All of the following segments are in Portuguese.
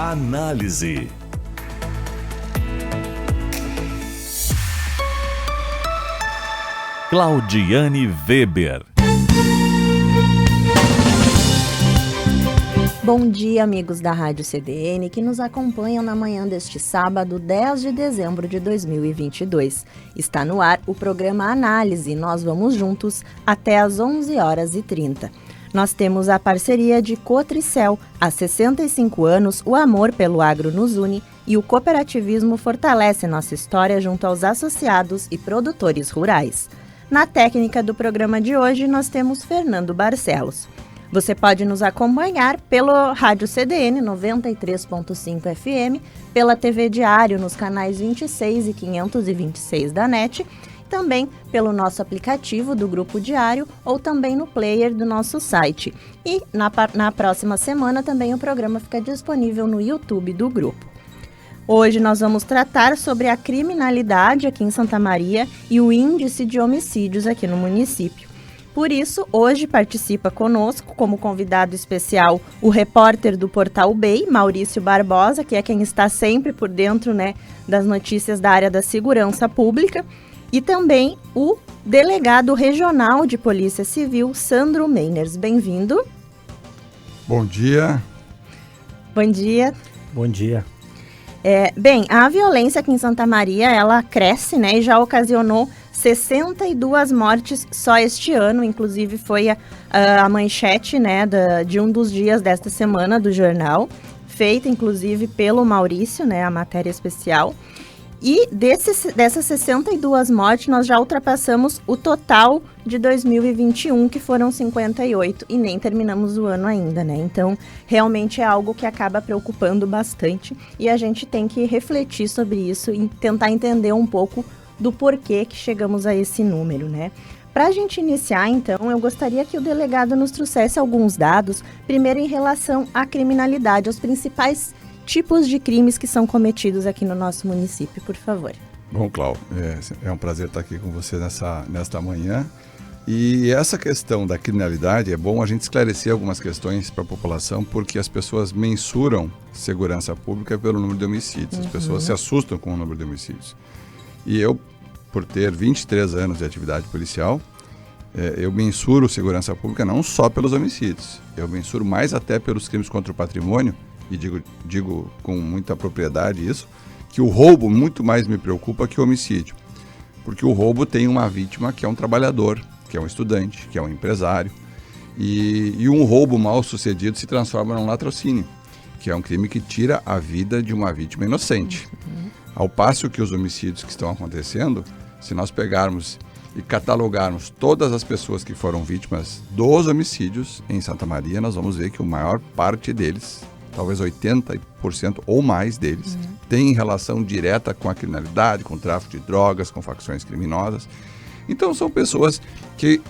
Análise. Claudiane Weber. Bom dia, amigos da Rádio CDN, que nos acompanham na manhã deste sábado, 10 de dezembro de 2022. Está no ar o programa Análise. Nós vamos juntos até às 11h30. Nós temos a parceria de Cotricel. Há 65 anos, o amor pelo agro nos une e o cooperativismo fortalece nossa história junto aos associados e produtores rurais. Na técnica do programa de hoje, nós temos Fernando Barcelos. Você pode nos acompanhar pelo Rádio CDN 93.5 FM, pela TV Diário nos canais 26 e 526 da NET, também pelo nosso aplicativo do Grupo Diário ou também no player do nosso site. E na próxima semana também o programa fica disponível no YouTube do grupo. Hoje nós vamos tratar sobre a criminalidade aqui em Santa Maria e o índice de homicídios aqui no município. Por isso, hoje participa conosco, como convidado especial, o repórter do Portal BEI, Maurício Barbosa, que é quem está sempre por dentro, das notícias da área da segurança pública, e também o delegado regional de Polícia Civil, Sandro Meiners. Bem-vindo. Bom dia. Bom dia. Bom dia. A violência aqui em Santa Maria, ela cresce, e já ocasionou 62 mortes só este ano, inclusive foi a manchete, de um dos dias desta semana do jornal, feita inclusive pelo Maurício, a matéria especial. E dessas 62 mortes, nós já ultrapassamos o total de 2021, que foram 58, e nem terminamos o ano ainda, Então, realmente é algo que acaba preocupando bastante, e a gente tem que refletir sobre isso e tentar entender um pouco do porquê que chegamos a esse número, Para a gente iniciar, então, eu gostaria que o delegado nos trouxesse alguns dados, primeiro em relação à criminalidade, aos principais tipos de crimes que são cometidos aqui no nosso município, por favor. Bom, Cláudio, é um prazer estar aqui com você nesta manhã. E essa questão da criminalidade, é bom a gente esclarecer algumas questões para a população, porque as pessoas mensuram segurança pública pelo número de homicídios. As pessoas se assustam com o número de homicídios. E eu, por ter 23 anos de atividade policial, eu mensuro segurança pública não só pelos homicídios, eu mensuro mais até pelos crimes contra o patrimônio, e digo com muita propriedade isso, que o roubo muito mais me preocupa que o homicídio. Porque o roubo tem uma vítima que é um trabalhador, que é um estudante, que é um empresário, e um roubo mal sucedido se transforma num latrocínio, que é um crime que tira a vida de uma vítima inocente. Ao passo que os homicídios que estão acontecendo, se nós pegarmos e catalogarmos todas as pessoas que foram vítimas dos homicídios em Santa Maria, nós vamos ver que a maior parte deles, talvez 80% ou mais deles, tem relação direta com a criminalidade, com o tráfico de drogas, com facções criminosas. Então são pessoas que,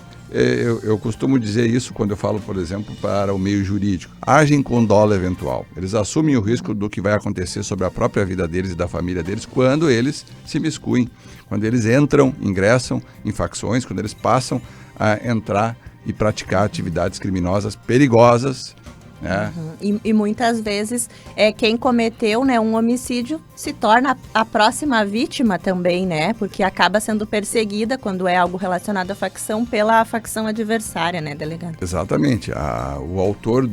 eu costumo dizer isso quando eu falo, por exemplo, para o meio jurídico, agem com dolo eventual. Eles assumem o risco do que vai acontecer sobre a própria vida deles e da família deles quando eles se miscuem, quando eles ingressam em facções, quando eles passam a entrar e praticar atividades criminosas perigosas. E muitas vezes quem cometeu um homicídio se torna a próxima vítima também, porque acaba sendo perseguida quando é algo relacionado à facção pela facção adversária, delegado? Exatamente. O autor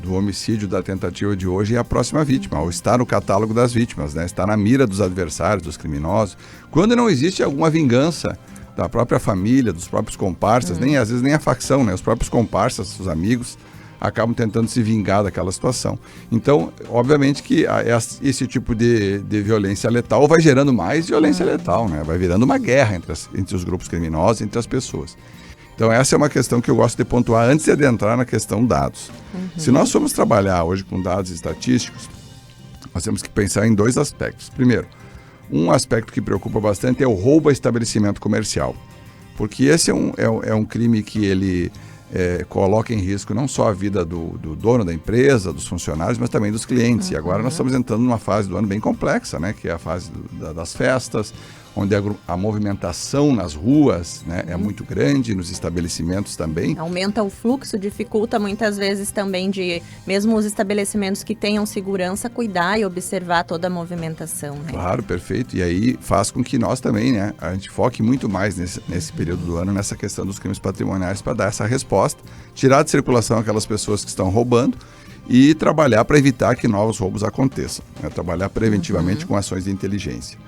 do homicídio, da tentativa de hoje é a próxima vítima, ou está no catálogo das vítimas, está na mira dos adversários, dos criminosos. Quando não existe alguma vingança da própria família, dos próprios comparsas, às vezes nem a facção, os próprios comparsas, os amigos, acabam tentando se vingar daquela situação. Então, obviamente que esse tipo de violência letal vai gerando mais violência letal, vai virando uma guerra entre os grupos criminosos, entre as pessoas. Então, essa é uma questão que eu gosto de pontuar antes de adentrar na questão dados. Se nós formos trabalhar hoje com dados estatísticos, nós temos que pensar em dois aspectos. Primeiro, um aspecto que preocupa bastante é o roubo a estabelecimento comercial, porque esse é um crime que ele coloca em risco não só a vida do dono da empresa, dos funcionários, mas também dos clientes. E agora nós estamos entrando numa fase do ano bem complexa, que é a fase das festas, onde a movimentação nas ruas, né, é muito grande, nos estabelecimentos também. Aumenta o fluxo, dificulta muitas vezes também de, mesmo os estabelecimentos que tenham segurança, cuidar e observar toda a movimentação, né? Claro, perfeito. E aí faz com que nós também, né, a gente foque muito mais nesse período do ano, nessa questão dos crimes patrimoniais, para dar essa resposta, tirar de circulação aquelas pessoas que estão roubando e trabalhar para evitar que novos roubos aconteçam, né? Trabalhar preventivamente com ações de inteligência.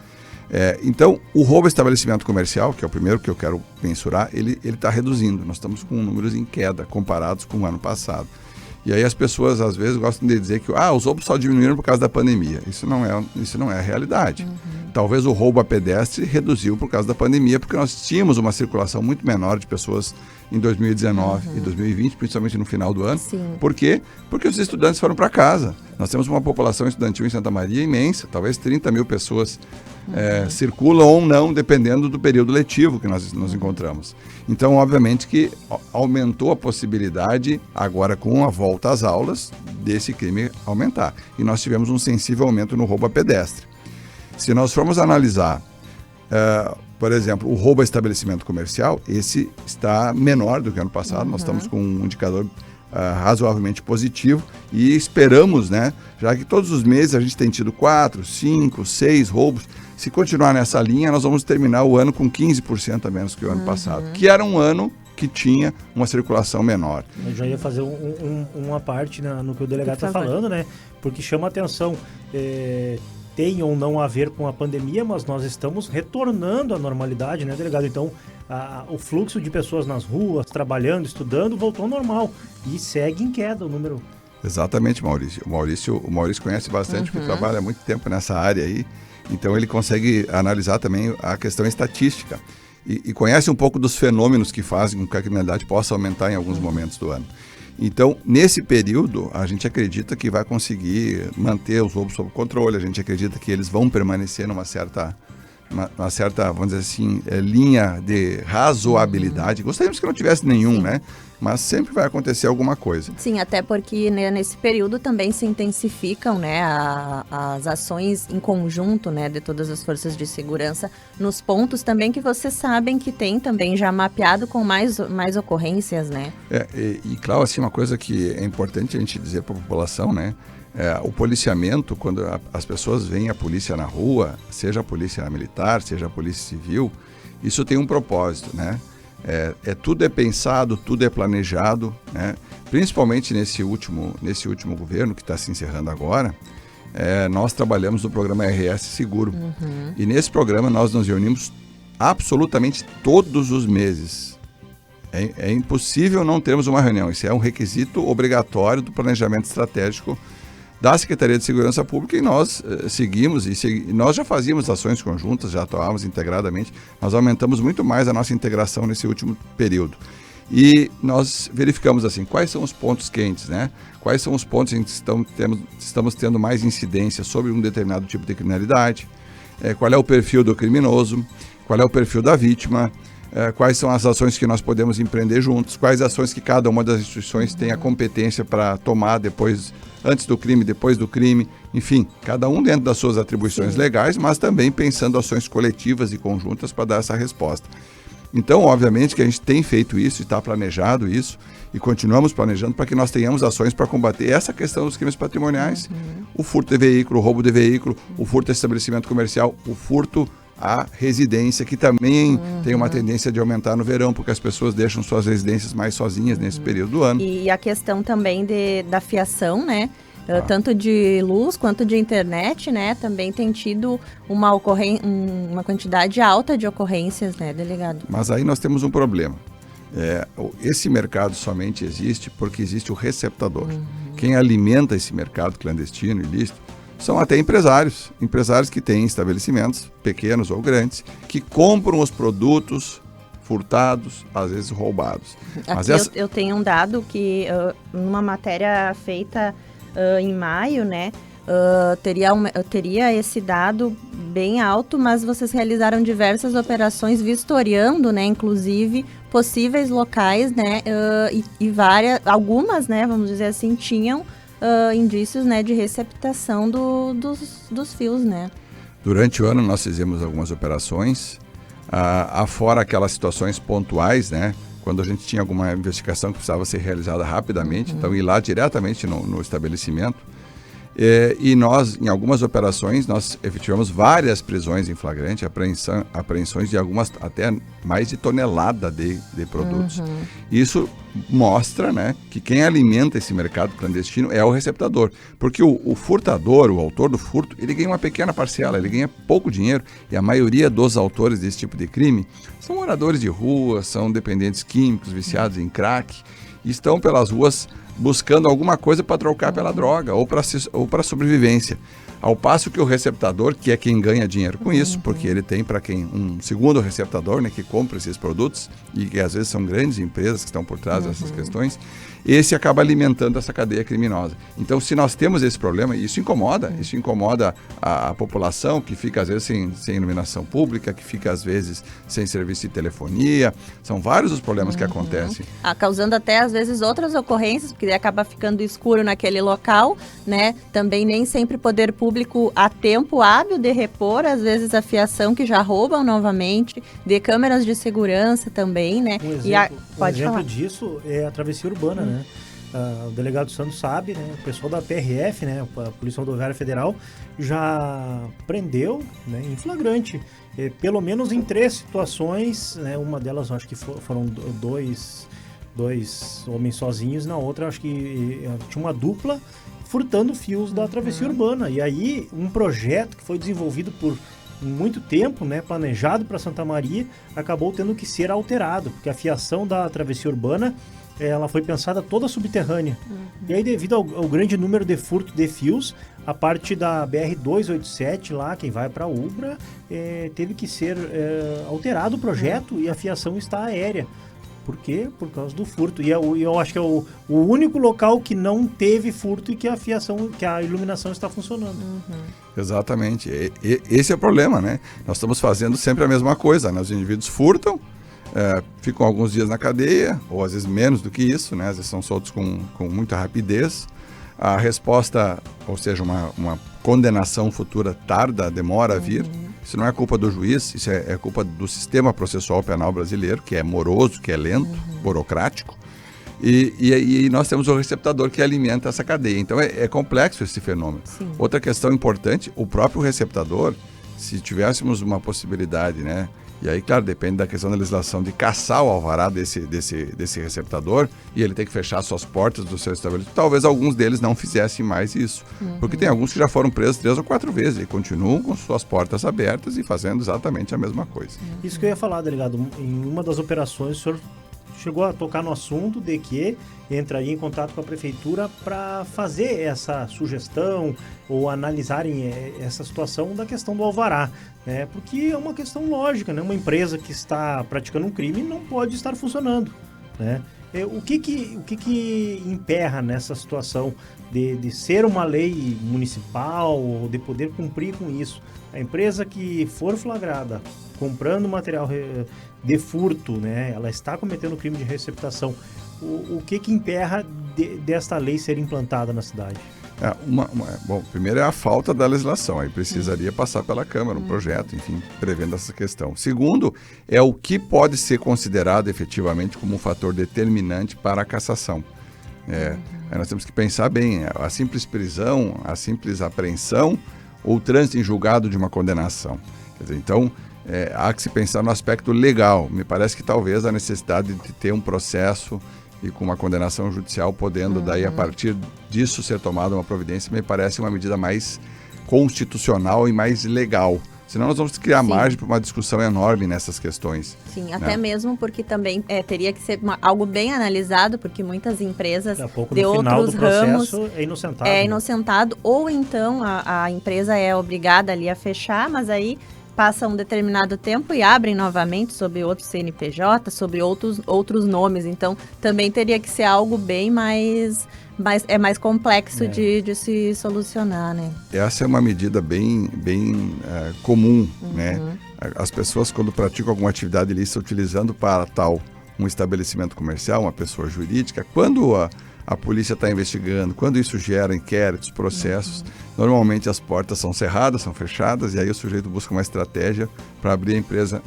Então, o roubo a estabelecimento comercial, que é o primeiro que eu quero mensurar, ele está reduzindo. Nós estamos com números em queda comparados com o ano passado. E aí as pessoas, às vezes, gostam de dizer que os roubos só diminuíram por causa da pandemia. Isso não é a realidade. Talvez o roubo a pedestre reduziu por causa da pandemia, porque nós tínhamos uma circulação muito menor de pessoas em 2019 e 2020, principalmente no final do ano. Sim. Por quê? Porque os estudantes foram para casa. Nós temos uma população estudantil em Santa Maria imensa, talvez 30 mil pessoas circulam ou não, dependendo do período letivo que nós nos encontramos. Então, obviamente que aumentou a possibilidade, agora com a volta às aulas, desse crime aumentar. E nós tivemos um sensível aumento no roubo a pedestre. Se nós formos analisar, por exemplo, o roubo a estabelecimento comercial, esse está menor do que ano passado. Nós estamos com um indicador razoavelmente positivo e esperamos, né, já que todos os meses a gente tem tido 4, 5, 6 roubos, se continuar nessa linha, nós vamos terminar o ano com 15% a menos que o ano passado, que era um ano que tinha uma circulação menor. Eu já ia fazer uma parte no que o delegado está falando, né, porque chama atenção, tem ou não a ver com a pandemia, mas nós estamos retornando à normalidade, né, delegado? Então, o fluxo de pessoas nas ruas, trabalhando, estudando, voltou ao normal e segue em queda o número. Exatamente, Maurício. O Maurício conhece bastante, porque trabalha há muito tempo nessa área aí, então ele consegue analisar também a questão estatística e conhece um pouco dos fenômenos que fazem com que a criminalidade possa aumentar em alguns momentos do ano. Então, nesse período, a gente acredita que vai conseguir manter os roubos sob controle, a gente acredita que eles vão permanecer numa certa, vamos dizer assim, linha de razoabilidade. Gostaríamos que não tivesse nenhum, né? Mas sempre vai acontecer alguma coisa. Sim, até porque, né, nesse período também se intensificam, né, as ações em conjunto, né, de todas as forças de segurança nos pontos também que vocês sabem que tem também já mapeado com mais ocorrências, né? E claro, assim, uma coisa que é importante a gente dizer para a população, né? O policiamento, quando as pessoas veem a polícia na rua, seja a polícia militar, seja a polícia civil, isso tem um propósito, né? Tudo é pensado, tudo é planejado, né? Principalmente nesse último governo que está se encerrando agora, nós trabalhamos no programa RS Seguro. E nesse programa nós nos reunimos absolutamente todos os meses. É impossível não termos uma reunião, isso é um requisito obrigatório do planejamento estratégico da Secretaria de Segurança Pública e nós seguimos e nós já fazíamos ações conjuntas, já atuávamos integradamente, nós aumentamos muito mais a nossa integração nesse último período. E nós verificamos assim, quais são os pontos quentes, né? Quais são os pontos em que estamos tendo mais incidência sobre um determinado tipo de criminalidade, qual é o perfil do criminoso, qual é o perfil da vítima, quais são as ações que nós podemos empreender juntos, quais ações que cada uma das instituições tem a competência para tomar antes do crime, depois do crime, enfim, cada um dentro das suas atribuições legais, mas também pensando ações coletivas e conjuntas para dar essa resposta. Então, obviamente que a gente tem feito isso, está planejado isso e continuamos planejando para que nós tenhamos ações para combater essa questão dos crimes patrimoniais, o furto de veículo, o roubo de veículo, o furto a estabelecimento comercial, o furto à residência, que também tem uma tendência de aumentar no verão, porque as pessoas deixam suas residências mais sozinhas nesse período do ano. E a questão também da fiação, né? Tanto de luz quanto de internet, né? Também tem tido uma quantidade alta de ocorrências, né, delegado? Mas aí nós temos um problema. Esse mercado somente existe porque existe o receptador. Quem alimenta esse mercado clandestino, ilícito, são até empresários que têm estabelecimentos, pequenos ou grandes, que compram os produtos furtados, às vezes roubados. Aqui eu tenho um dado que, numa matéria feita em maio, né, teria esse dado bem alto, mas vocês realizaram diversas operações vistoriando, né, inclusive possíveis locais, né, e algumas, né, vamos dizer assim, tinham indícios, né, de receptação dos fios, né? Durante o ano nós fizemos algumas operações, afora aquelas situações pontuais, né? Quando a gente tinha alguma investigação que precisava ser realizada rapidamente, então ir lá diretamente no estabelecimento. E nós, em algumas operações, nós efetivamos várias prisões em flagrante, apreensões de algumas, até mais de tonelada de produtos. Isso mostra, né, que quem alimenta esse mercado clandestino é o receptador. Porque o furtador, o autor do furto, ele ganha uma pequena parcela, ele ganha pouco dinheiro, e a maioria dos autores desse tipo de crime são moradores de rua, são dependentes químicos, viciados em crack, e estão pelas ruas buscando alguma coisa para trocar pela droga ou para sobrevivência. Ao passo que o receptador, que é quem ganha dinheiro com isso, porque ele tem para quem um segundo receptador, né, que compra esses produtos, e que às vezes são grandes empresas que estão por trás dessas questões, esse acaba alimentando essa cadeia criminosa. Então, se nós temos esse problema, isso incomoda a população, que fica às vezes sem iluminação pública, que fica às vezes sem serviço de telefonia, são vários os problemas que acontecem. Causando até às vezes outras ocorrências, porque acaba ficando escuro naquele local, né? Também nem sempre o poder público há tempo hábil de repor, às vezes a fiação que já roubam novamente, de câmeras de segurança também, né? Um exemplo disso é a travessia urbana, né? O delegado Santos sabe, né? O pessoal da PRF, né? A Polícia Rodoviária Federal, já prendeu, né, em flagrante, pelo menos em 3 situações, né? Uma delas, acho que foram dois homens sozinhos, na outra, acho que tinha uma dupla furtando fios da travessia urbana. E aí, um projeto que foi desenvolvido por muito tempo, né, planejado para Santa Maria, acabou tendo que ser alterado, porque a fiação da travessia urbana, ela foi pensada toda subterrânea. E aí, devido ao grande número de furto de fios, a parte da BR-287 lá, quem vai para a Ubra, teve que ser alterado o projeto e a fiação está aérea. Por quê? Por causa do furto. E eu acho que é o único local que não teve furto e que a iluminação está funcionando. Exatamente. Esse é o problema, né? Nós estamos fazendo sempre a mesma coisa, né? Os indivíduos furtam, ficam alguns dias na cadeia, ou às vezes menos do que isso, né? Às vezes são soltos com muita rapidez. A resposta, ou seja, uma condenação futura tarda, demora a vir. Isso não é culpa do juiz, isso é culpa do sistema processual penal brasileiro, que é moroso, que é lento, burocrático. E nós temos o receptador que alimenta essa cadeia. Então é complexo esse fenômeno. Sim. Outra questão importante, o próprio receptador, se tivéssemos uma possibilidade, né? E aí, claro, depende da questão da legislação de caçar o alvará desse receptador, e ele tem que fechar suas portas do seu estabelecimento. Talvez alguns deles não fizessem mais isso. Porque tem alguns que já foram presos 3 ou 4 vezes e continuam com suas portas abertas e fazendo exatamente a mesma coisa. Isso que eu ia falar, delegado. Em uma das operações, o senhor chegou a tocar no assunto de que entraria em contato com a prefeitura para fazer essa sugestão ou analisarem essa situação da questão do alvará, né? Porque é uma questão lógica, né? Uma empresa que está praticando um crime não pode estar funcionando, né? O que emperra nessa situação de ser uma lei municipal, de poder cumprir com isso? A empresa que for flagrada comprando material de furto, né, ela está cometendo crime de receptação. O que emperra desta lei ser implantada na cidade? Bom, primeiro é a falta da legislação, aí precisaria passar pela Câmara um projeto, enfim, prevendo essa questão. Segundo, é o que pode ser considerado efetivamente como um fator determinante para a cassação. Aí nós temos que pensar bem, a simples prisão, a simples apreensão ou o trânsito em julgado de uma condenação. Quer dizer, então, há que se pensar no aspecto legal. Me parece que talvez a necessidade de ter um processo e com uma condenação judicial, podendo daí a partir disso ser tomada uma providência, me parece uma medida mais constitucional e mais legal. Senão nós vamos criar margem para uma discussão enorme nessas questões. Sim, até mesmo porque também teria que ser algo bem analisado, porque muitas empresas de outros ramos é inocentado, ou então a empresa é obrigada ali a fechar, mas aí passa um determinado tempo e abrem novamente sob outro CNPJ, sobre outros nomes. Então, também teria que ser algo bem mais complexo de se solucionar, né? Essa é uma medida bem comum, né? As pessoas, quando praticam alguma atividade ilícita utilizando para tal um estabelecimento comercial, uma pessoa jurídica, quando a polícia está investigando, quando isso gera inquéritos, processos, normalmente as portas são cerradas, são fechadas, e aí o sujeito busca uma estratégia para abrir a empresa,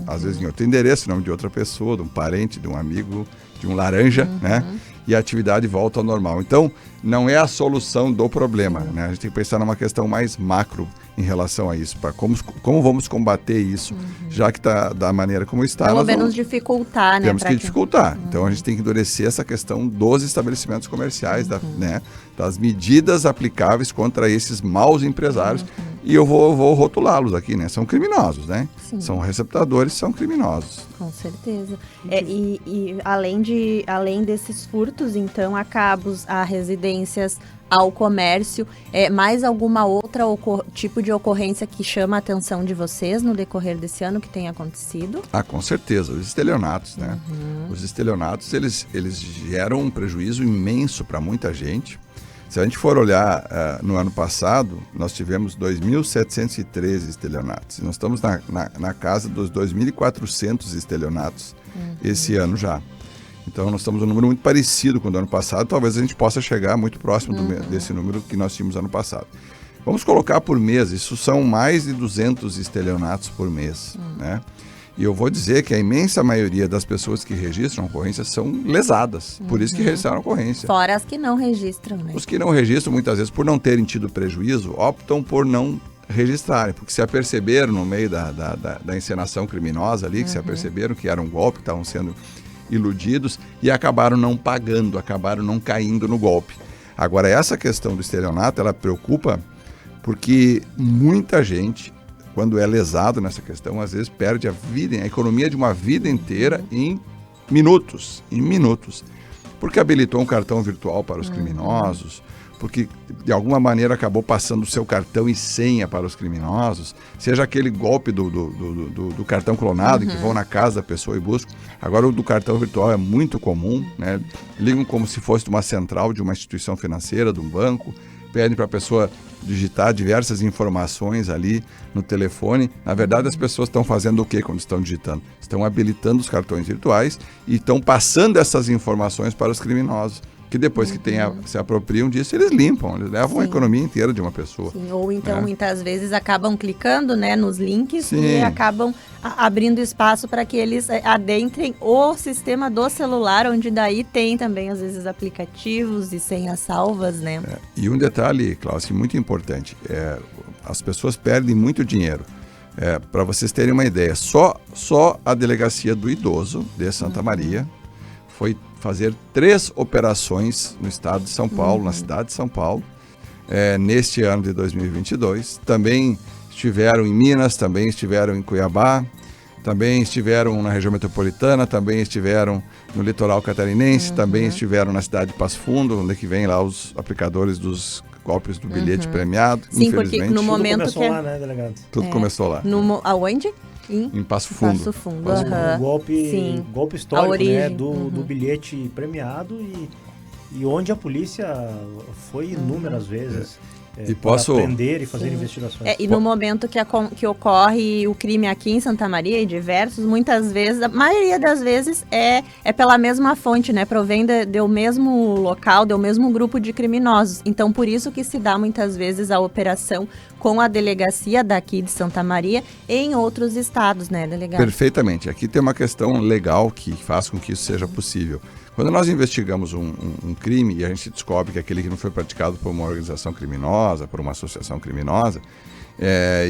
às vezes em outro endereço, em nome de outra pessoa, de um parente, de um amigo, de um laranja, né? E a atividade volta ao normal. Então, não é a solução do problema, né? A gente tem que pensar numa questão mais macro em relação a isso, para como vamos combater isso, já que está da maneira como está. Pelo menos dificultar, né? Temos que dificultar. Então, a gente tem que endurecer essa questão dos estabelecimentos comerciais, das medidas aplicáveis contra esses maus empresários. E eu vou rotulá-los aqui, né? São criminosos, né? Sim. São receptadores, são criminosos. Com certeza. E além desses furtos, então, a cabos, a residências, ao comércio, mais alguma outra tipo de ocorrência que chama a atenção de vocês no decorrer desse ano que tem acontecido? Com certeza. Os estelionatos, né? Os estelionatos, eles geram um prejuízo imenso para muita gente. Se a gente for olhar no ano passado, nós tivemos 2.713 estelionatos. Nós estamos na casa dos 2.400 estelionatos esse ano já. Então, nós estamos um número muito parecido com o do ano passado. Talvez a gente possa chegar muito próximo desse número que nós tínhamos ano passado. Vamos colocar por mês. Isso são mais de 200 estelionatos por mês, né? E eu vou dizer que a imensa maioria das pessoas que registram ocorrências são lesadas. Por isso que registraram ocorrência. Fora as que não registram, né? Os que não registram, muitas vezes, por não terem tido prejuízo, optam por não registrarem. Porque se aperceberam no meio da encenação criminosa ali, que se aperceberam que era um golpe, estavam sendo iludidos e acabaram não pagando, acabaram não caindo no golpe. Agora, essa questão do estelionato, ela preocupa porque muita gente, quando é lesado nessa questão, às vezes perde a economia de uma vida inteira em minutos, porque habilitou um cartão virtual para os criminosos, porque de alguma maneira acabou passando o seu cartão e senha para os criminosos, seja aquele golpe do cartão clonado, que vão na casa da pessoa e buscam. Agora o do cartão virtual é muito comum, né? Ligam como se fosse de uma central, de uma instituição financeira, de um banco, pedem para a pessoa digitar diversas informações ali no telefone. Na verdade, as pessoas estão fazendo o que quando estão digitando? Estão habilitando os cartões virtuais e estão passando essas informações para os criminosos, que depois que se apropriam disso, eles limpam, eles levam a economia inteira de uma pessoa. Sim, ou então, muitas vezes, acabam clicando, né, nos links e acabam abrindo espaço para que eles adentrem o sistema do celular, onde daí tem também, às vezes, aplicativos e senhas salvas, né? E um detalhe, Klaus, que é muito importante, as pessoas perdem muito dinheiro. Para vocês terem uma ideia, só a Delegacia do Idoso de Santa Maria foi fazer 3 operações no estado de São Paulo, na cidade de São Paulo, neste ano de 2022. Também estiveram em Minas, também estiveram em Cuiabá, também estiveram na região metropolitana, também estiveram no litoral catarinense, também estiveram na cidade de Passo Fundo, onde que vem lá os aplicadores dos golpes do bilhete premiado. Sim, porque no momento tudo começou lá, né, delegado? Tudo começou lá. Aonde? Em Passo Fundo. Passo Fundo. O golpe histórico, né, do bilhete premiado e onde a polícia foi inúmeras vezes para aprender e fazer investigações. E no momento que ocorre o crime aqui em Santa Maria e diversos, muitas vezes, a maioria das vezes é pela mesma fonte, né? Provém do mesmo local, do mesmo grupo de criminosos. Então, por isso que se dá muitas vezes a operação com a delegacia daqui de Santa Maria em outros estados, né, delegado? Perfeitamente. Aqui tem uma questão legal que faz com que isso seja possível. Quando nós investigamos um crime e a gente descobre que aquele crime foi praticado por uma organização criminosa, por uma associação criminosa,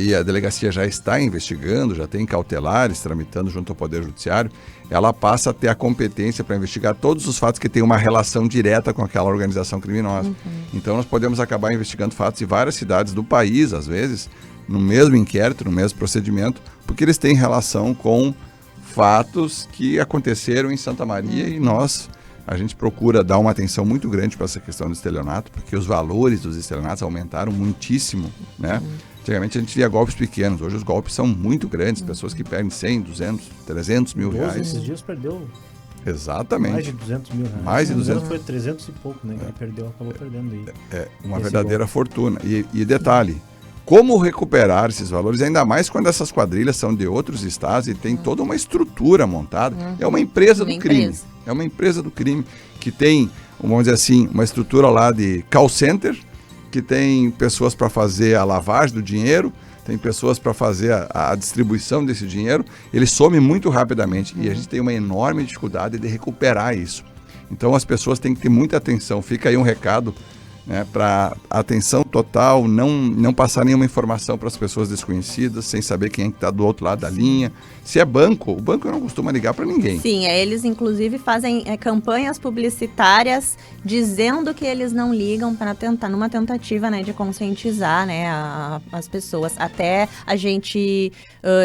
e a delegacia já está investigando, já tem cautelares tramitando junto ao Poder Judiciário, ela passa a ter a competência para investigar todos os fatos que têm uma relação direta com aquela organização criminosa. Então nós podemos acabar investigando fatos em várias cidades do país, às vezes, no mesmo inquérito, no mesmo procedimento, porque eles têm relação com fatos que aconteceram em Santa Maria e a gente procura dar uma atenção muito grande para essa questão do estelionato, porque os valores dos estelionatos aumentaram muitíssimo, né? Antigamente a gente via golpes pequenos, hoje os golpes são muito grandes, pessoas que perdem 100, 200, 300 mil reais. Esses dias perdeu Exatamente. mais de 200 mil reais. Mais de 200. Foi 300 e pouco, né? Que acabou perdendo aí. Uma verdadeira fortuna. E detalhe, como recuperar esses valores, ainda mais quando essas quadrilhas são de outros estados e tem toda uma estrutura montada. É uma empresa do crime. É uma empresa do crime que tem, vamos dizer assim, uma estrutura lá de call center, que tem pessoas para fazer a lavagem do dinheiro, tem pessoas para fazer a distribuição desse dinheiro. Ele some muito rapidamente e a gente tem uma enorme dificuldade de recuperar isso. Então as pessoas têm que ter muita atenção. Fica aí um recado, né, para atenção total, não passar nenhuma informação para as pessoas desconhecidas, sem saber quem está do outro lado da linha. Se é banco, o banco não costuma ligar para ninguém. Sim, eles inclusive fazem campanhas publicitárias dizendo que eles não ligam para tentar, numa tentativa, né, de conscientizar, né, as pessoas. Até a gente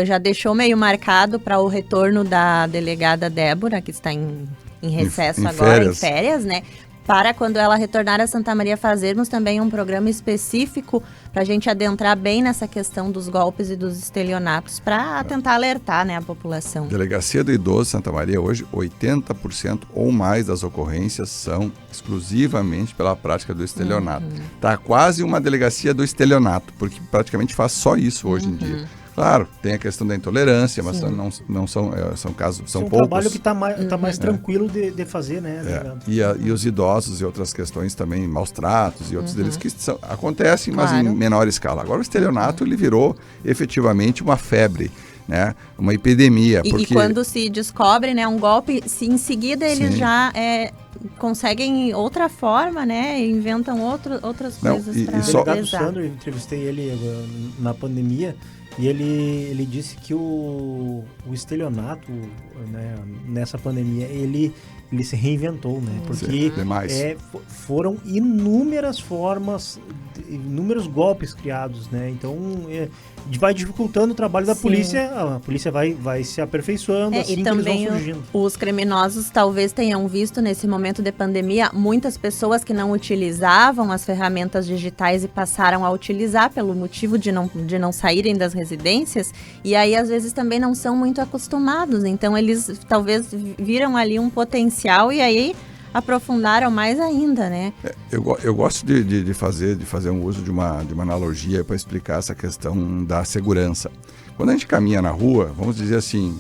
já deixou meio marcado para o retorno da delegada Débora, que está em recesso agora, em férias, né? Para quando ela retornar a Santa Maria, fazermos também um programa específico para a gente adentrar bem nessa questão dos golpes e dos estelionatos, para tentar alertar, né, a população. Delegacia do Idoso Santa Maria, hoje, 80% ou mais das ocorrências são exclusivamente pela prática do estelionato. Tá quase uma delegacia do estelionato, porque praticamente faz só isso hoje em dia. Claro, tem a questão da intolerância, mas não são casos, são poucos. É um trabalho que está mais tranquilo de fazer, né? E os idosos e outras questões também, maus tratos e outros deles que acontecem, mas em menor escala. Agora o estelionato ele virou efetivamente uma febre, né? Uma epidemia. E quando se descobre, né, um golpe, em seguida eles já conseguem outra forma, né? Inventam outras coisas para realizar. O Sandro, eu entrevistei ele na pandemia. E ele disse que o estelionato, né, nessa pandemia, ele se reinventou, né? Porque foram inúmeras formas, inúmeros golpes criados, né? Então, vai dificultando o trabalho da polícia, a polícia vai se aperfeiçoando, assim e que eles também vão surgindo. Os criminosos talvez tenham visto nesse momento de pandemia muitas pessoas que não utilizavam as ferramentas digitais e passaram a utilizar pelo motivo de não saírem das residências, e aí às vezes também não são muito acostumados, então eles talvez viram ali um potencial e aí aprofundaram mais ainda, né? Eu gosto de fazer um uso de uma analogia para explicar essa questão da segurança. Quando a gente caminha na rua, vamos dizer assim,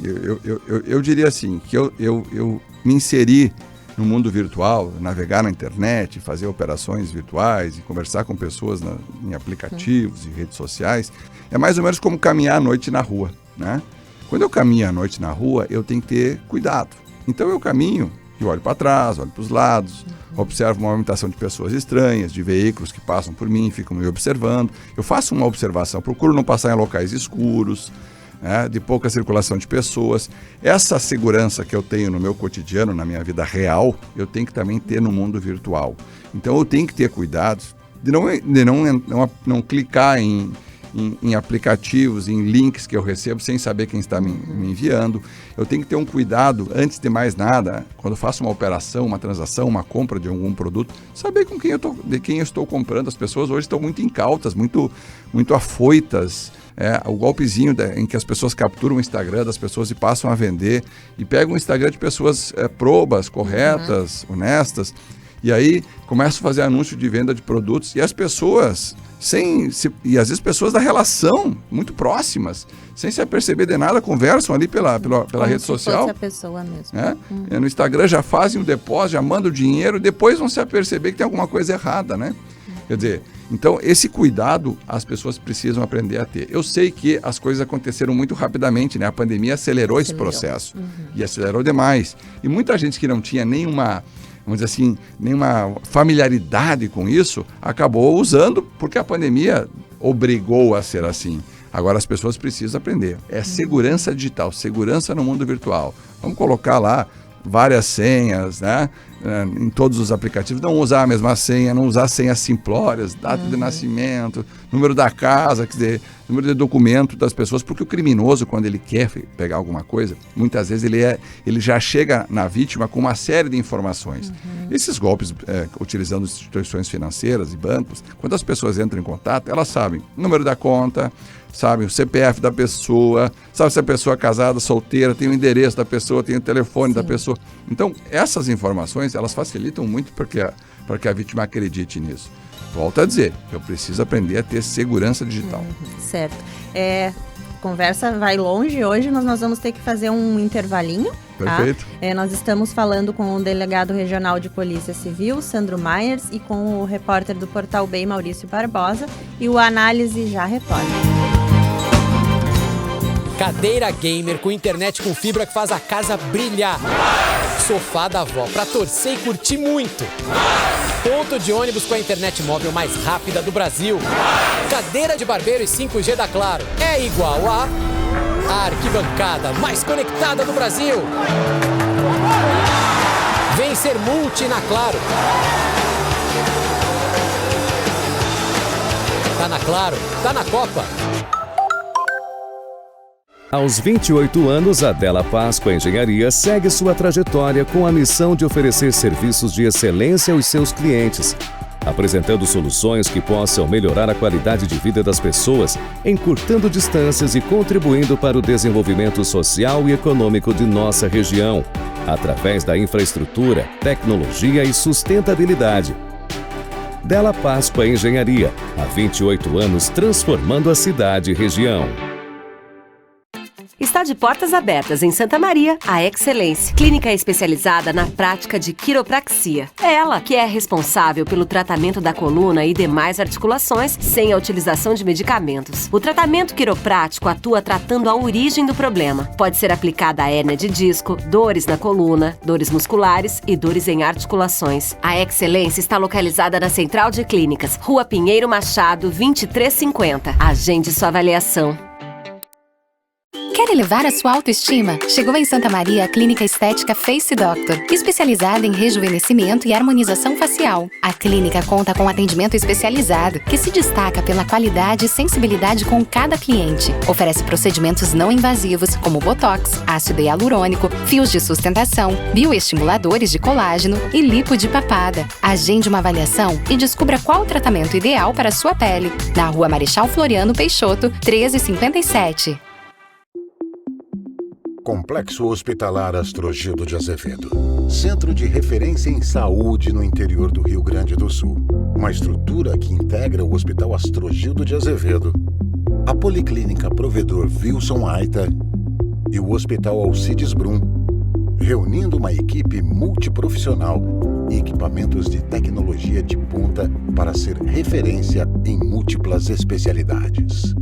eu diria assim, que eu me inseri no mundo virtual, navegar na internet, fazer operações virtuais e conversar com pessoas em aplicativos e redes sociais, é mais ou menos como caminhar à noite na rua, né? Quando eu caminho à noite na rua, eu tenho que ter cuidado. Então eu caminho e olho para trás, olho para os lados, observo uma movimentação de pessoas estranhas, de veículos que passam por mim, ficam me observando. Eu faço uma observação, procuro não passar em locais escuros, né, de pouca circulação de pessoas. Essa segurança que eu tenho no meu cotidiano, na minha vida real, eu tenho que também ter no mundo virtual. Então eu tenho que ter cuidado de não clicar em aplicativos, em links que eu recebo sem saber quem está me enviando. Eu tenho que ter um cuidado, antes de mais nada, quando faço uma operação, uma transação, uma compra de algum produto, saber de quem eu estou comprando. As pessoas hoje estão muito incautas, muito afoitas. O golpezinho em que as pessoas capturam o Instagram das pessoas e passam a vender, e pegam o Instagram de pessoas probas, corretas, honestas, e aí começam a fazer anúncio de venda de produtos, e as pessoas... e às vezes pessoas da relação muito próximas, sem se aperceber de nada, conversam ali pela rede social. Fosse a pessoa mesmo. No Instagram já fazem o depósito, já mandam o dinheiro, depois vão se aperceber que tem alguma coisa errada, né? Quer dizer, então esse cuidado as pessoas precisam aprender a ter. Eu sei que as coisas aconteceram muito rapidamente, né? A pandemia acelerou esse processo e acelerou demais. E muita gente que não tinha nenhuma familiaridade com isso, acabou usando porque a pandemia obrigou a ser assim. Agora as pessoas precisam aprender. É segurança digital, segurança no mundo virtual. Vamos colocar lá várias senhas, né? Em todos os aplicativos, não usar a mesma senha, não usar senhas simplórias, data de nascimento, número da casa, quer dizer, número de documento das pessoas, porque o criminoso, quando ele quer pegar alguma coisa, muitas vezes ele já chega na vítima com uma série de informações. Esses golpes, utilizando instituições financeiras e bancos, quando as pessoas entram em contato, elas sabem o número da conta, sabem o CPF da pessoa, sabe se a pessoa é casada, solteira, tem o endereço da pessoa, tem o telefone da pessoa. Então, essas informações informações, elas facilitam muito para que a vítima acredite nisso. Volto a dizer, eu preciso aprender a ter segurança digital. Certo. Conversa vai longe hoje, mas nós vamos ter que fazer um intervalinho. Perfeito. Tá? Nós estamos falando com o delegado regional de Polícia Civil, Sandro Myers, e com o repórter do Portal Bem, Maurício Barbosa, e o Análise já retorna. Cadeira gamer com internet com fibra que faz a casa brilhar. Sofá da avó pra torcer e curtir muito. Ponto de ônibus com a internet móvel mais rápida do Brasil. Cadeira de barbeiro e 5G da Claro é igual a arquibancada mais conectada do Brasil. Vem ser multi na Claro. Tá na Claro, tá na Copa. Aos 28 anos, a Della Páscoa Engenharia segue sua trajetória com a missão de oferecer serviços de excelência aos seus clientes, apresentando soluções que possam melhorar a qualidade de vida das pessoas, encurtando distâncias e contribuindo para o desenvolvimento social e econômico de nossa região, através da infraestrutura, tecnologia e sustentabilidade. Della Páscoa Engenharia, há 28 anos transformando a cidade e região. Está de portas abertas em Santa Maria, a Excelência, clínica especializada na prática de quiropraxia. É ela que é responsável pelo tratamento da coluna e demais articulações sem a utilização de medicamentos. O tratamento quiroprático atua tratando a origem do problema. Pode ser aplicada a hérnia de disco, dores na coluna, dores musculares e dores em articulações. A Excelência está localizada na Central de Clínicas, Rua Pinheiro Machado, 2350. Agende sua avaliação. Quer elevar a sua autoestima? Chegou em Santa Maria a Clínica Estética Face Doctor, especializada em rejuvenescimento e harmonização facial. A clínica conta com atendimento especializado, que se destaca pela qualidade e sensibilidade com cada cliente. Oferece procedimentos não invasivos, como botox, ácido hialurônico, fios de sustentação, bioestimuladores de colágeno e lipo de papada. Agende uma avaliação e descubra qual o tratamento ideal para a sua pele. Na Rua Marechal Floriano Peixoto, 1357. Complexo Hospitalar Astrogildo de Azevedo. Centro de referência em saúde no interior do Rio Grande do Sul. Uma estrutura que integra o Hospital Astrogildo de Azevedo, a Policlínica Provedor Wilson Aita e o Hospital Alcides Brum, reunindo uma equipe multiprofissional e equipamentos de tecnologia de ponta para ser referência em múltiplas especialidades.